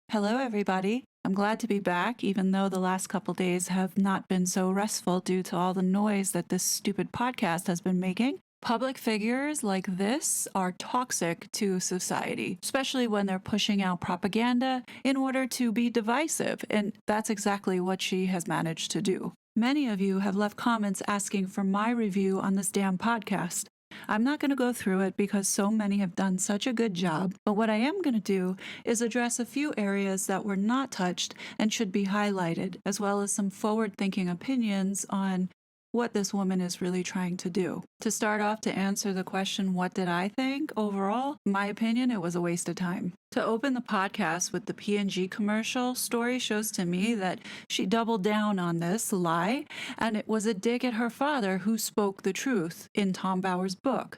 Hello, everybody. I'm glad to be back, even though the last couple days have not been so restful due to all the noise that this stupid podcast has been making. Public figures like this are toxic to society, especially when they're pushing out propaganda in order to be divisive, and that's exactly what she has managed to do. Many of you have left comments asking for my review on this damn podcast. I'm not going to go through it because so many have done such a good job, but what I am going to do is address a few areas that were not touched and should be highlighted, as well as some forward-thinking opinions on what this woman is really trying to do. To start off, to answer the question, what did I think? Overall, in my opinion, it was a waste of time. To open the podcast with the P&G commercial, story shows to me that she doubled down on this lie, and it was a dig at her father who spoke the truth in Tom Bauer's book.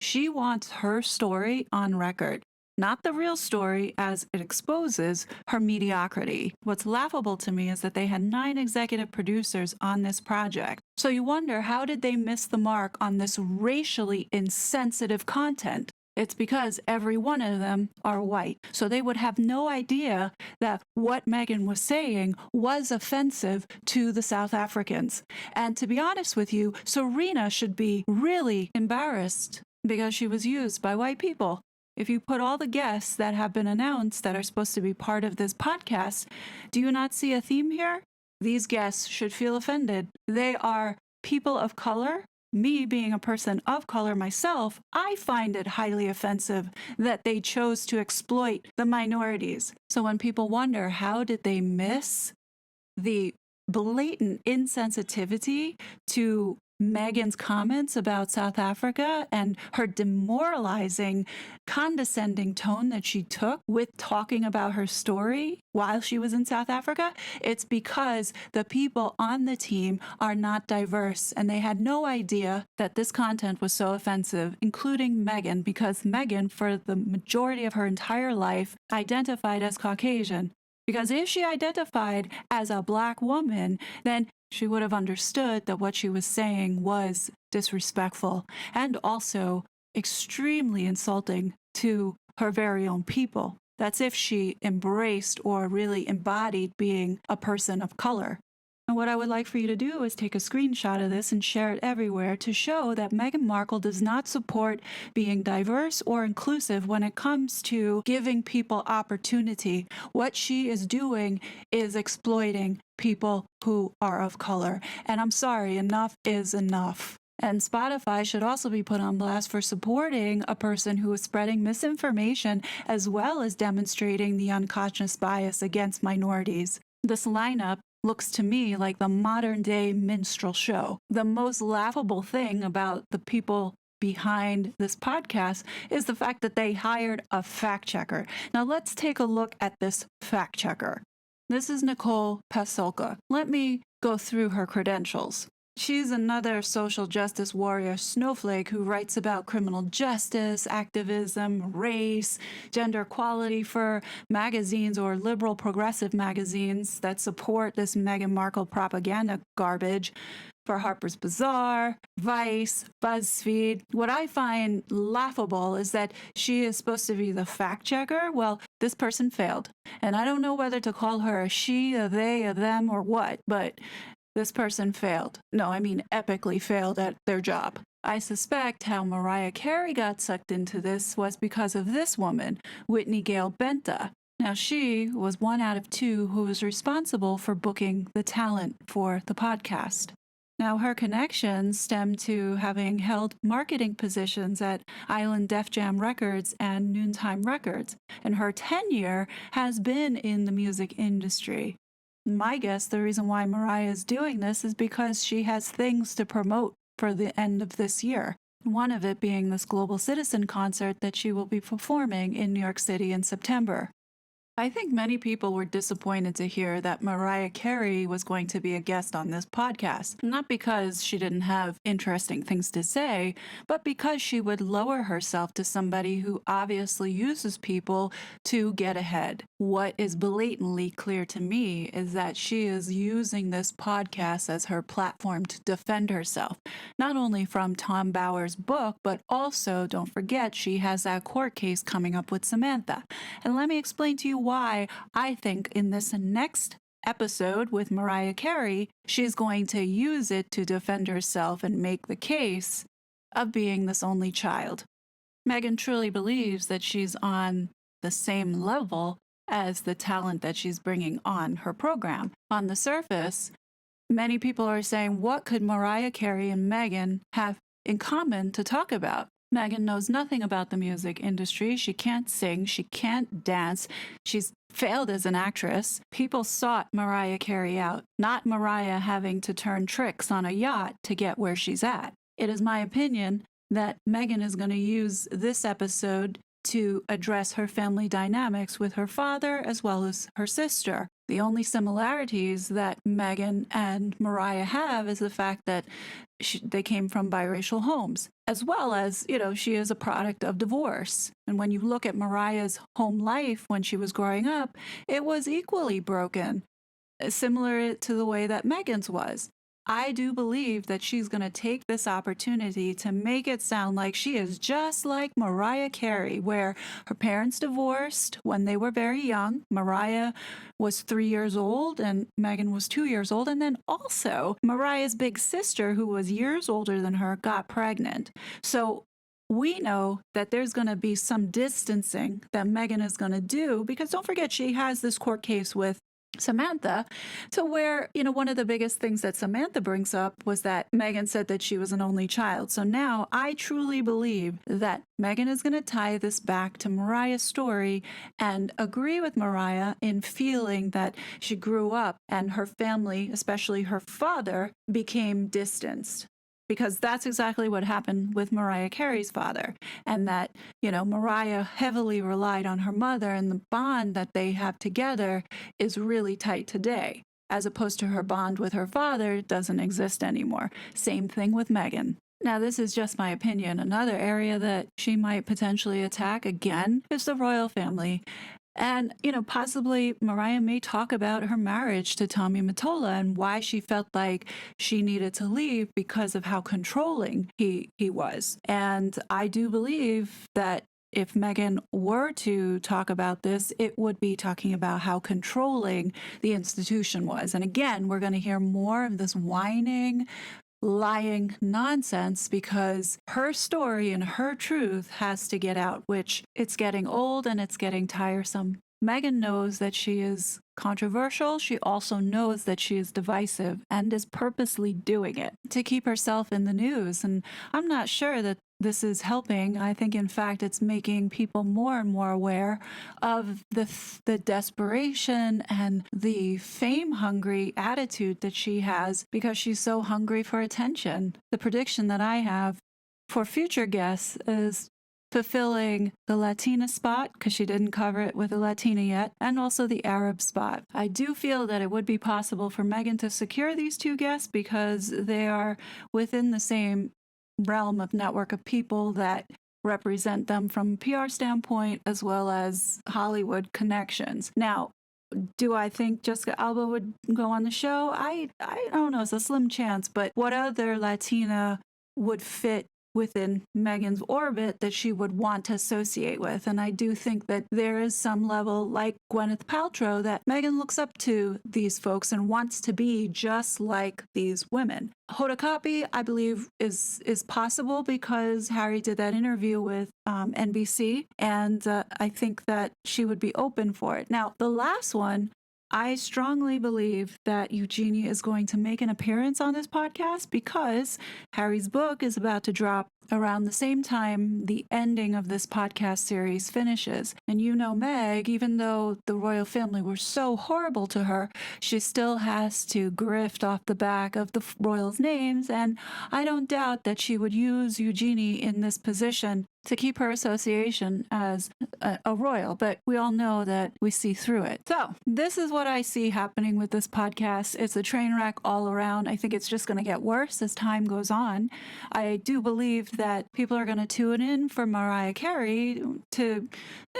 She wants her story on record, not the real story, as it exposes her mediocrity. What's laughable to me is that they had 9 executive producers on this project. So you wonder, how did they miss the mark on this racially insensitive content? It's because every one of them are white. So they would have no idea that what Meghan was saying was offensive to the South Africans. And to be honest with you, Serena should be really embarrassed because she was used by white people. If you put all the guests that have been announced that are supposed to be part of this podcast, do you not see a theme here? These guests should feel offended. They are people of color. Me being a person of color myself, I find it highly offensive that they chose to exploit the minorities. So when people wonder, how did they miss the blatant insensitivity to Meghan's comments about South Africa and her demoralizing, condescending tone that she took with talking about her story while she was in South Africa, it's because the people on the team are not diverse, and they had no idea that this content was so offensive, including Meghan, because Meghan, for the majority of her entire life, identified as Caucasian. Because if she identified as a Black woman, then she would have understood that what she was saying was disrespectful and also extremely insulting to her very own people. That's if she embraced or really embodied being a person of color. And what I would like for you to do is take a screenshot of this and share it everywhere to show that Meghan Markle does not support being diverse or inclusive when it comes to giving people opportunity. What she is doing is exploiting people who are of color. And I'm sorry, enough is enough. And Spotify should also be put on blast for supporting a person who is spreading misinformation as well as demonstrating the unconscious bias against minorities. This lineup looks to me like the modern-day minstrel show. The most laughable thing about the people behind this podcast is the fact that they hired a fact checker. Now let's take a look at this fact checker. This is Nicole Pasolka. Let me go through her credentials. She's another social justice warrior snowflake who writes about criminal justice, activism, race, gender equality for magazines or liberal progressive magazines that support this Meghan Markle propaganda garbage, for Harper's Bazaar, Vice, BuzzFeed. What I find laughable is that she is supposed to be the fact checker. Well, this person failed. And I don't know whether to call her a she, a they, a them, or what, but this person failed. No, I mean epically failed at their job. I suspect how Mariah Carey got sucked into this was because of this woman, Whitney Gale Benta. Now, she was 1 out of 2 who was responsible for booking the talent for the podcast. Now, her connections stem to having held marketing positions at Island Def Jam Records and Noontime Records, and her tenure has been in the music industry. My guess, the reason why Mariah is doing this is because she has things to promote for the end of this year. One of it being this Global Citizen concert that she will be performing in New York City in September. I think many people were disappointed to hear that Mariah Carey was going to be a guest on this podcast. Not because she didn't have interesting things to say, but because she would lower herself to somebody who obviously uses people to get ahead. What is blatantly clear to me is that she is using this podcast as her platform to defend herself, not only from Tom Bauer's book, but also, don't forget, she has that court case coming up with Samantha. And let me explain to you why I think in this next episode with Mariah Carey, she's going to use it to defend herself and make the case of being this only child. Megan truly believes that she's on the same level as the talent that she's bringing on her program. On the surface, many people are saying, what could Mariah Carey and Megan have in common to talk about? Megan knows nothing about the music industry. She can't sing. She can't dance. She's failed as an actress. People sought Mariah Carey out, not Mariah having to turn tricks on a yacht to get where she's at. It is my opinion that Megan is going to use this episode to address her family dynamics with her father as well as her sister. The only similarities that Megan and Mariah have is the fact that they came from biracial homes, as well as, she is a product of divorce. And when you look at Mariah's home life when she was growing up, it was equally broken, similar to the way that Megan's was. I do believe that she's going to take this opportunity to make it sound like she is just like Mariah Carey, where her parents divorced when they were very young. Mariah was 3 years old and Megan was 2 years old. And then also Mariah's big sister, who was years older than her, got pregnant. So we know that there's going to be some distancing that Megan is going to do, because don't forget, she has this court case with Samantha, to where, one of the biggest things that Samantha brings up was that Megan said that she was an only child. So now I truly believe that Megan is going to tie this back to Mariah's story and agree with Mariah in feeling that she grew up and her family, especially her father, became distanced. Because that's exactly what happened with Mariah Carey's father. And that, Mariah heavily relied on her mother, and the bond that they have together is really tight today, as opposed to her bond with her father doesn't exist anymore. Same thing with Megan. Now, this is just my opinion. Another area that she might potentially attack again is the royal family. And, possibly Mariah may talk about her marriage to Tommy Mottola and why she felt like she needed to leave because of how controlling he was. And I do believe that if Megan were to talk about this, it would be talking about how controlling the institution was. And again, we're going to hear more of this whining, lying nonsense, because her story and her truth has to get out, which it's getting old and it's getting tiresome. Megan knows that she is controversial. She also knows that she is divisive and is purposely doing it to keep herself in the news. And I'm not sure that this is helping. I think, in fact, it's making people more and more aware of the desperation and the fame-hungry attitude that she has, because she's so hungry for attention. The prediction that I have for future guests is fulfilling the Latina spot, because she didn't cover it with a Latina yet, and also the Arab spot. I do feel that it would be possible for Megan to secure these two guests because they are within the same realm of network of people that represent them from a PR standpoint, as well as Hollywood connections. Now, do I think Jessica Alba would go on the show? I don't know. It's a slim chance. But what other Latina would fit within Megan's orbit that she would want to associate with? And I do think that there is some level, like Gwyneth Paltrow, that Megan looks up to these folks and wants to be just like these women. Hoda Kotb, I believe, is possible because Harry did that interview with NBC, and I think that she would be open for it. Now, the last one, I strongly believe that Eugenie is going to make an appearance on this podcast because Harry's book is about to drop around the same time the ending of this podcast series finishes. And Meg, even though the royal family were so horrible to her, she still has to grift off the back of the royals' names. And I don't doubt that she would use Eugenie in this position to keep her association as a royal, but we all know that we see through it. So this is what I see happening with this podcast. It's a train wreck all around. I think it's just going to get worse as time goes on. I do believe expect that people are going to tune in for Mariah Carey to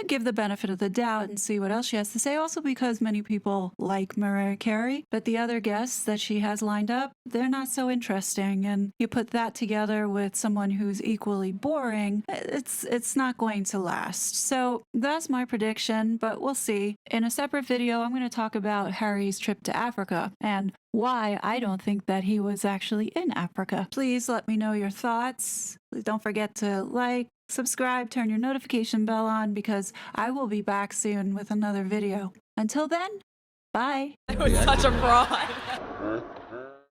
give the benefit of the doubt and see what else she has to say. Also because many people like Mariah Carey, but the other guests that she has lined up, they're not so interesting. And you put that together with someone who's equally boring, it's not going to last. So that's my prediction, but we'll see. In a separate video, I'm going to talk about Harry's trip to Africa and why I don't think that he was actually in Africa. Please let me know your thoughts. Please don't forget to like, subscribe, turn your notification bell on because I will be back soon with another video. Until then, bye. It was such a fraud.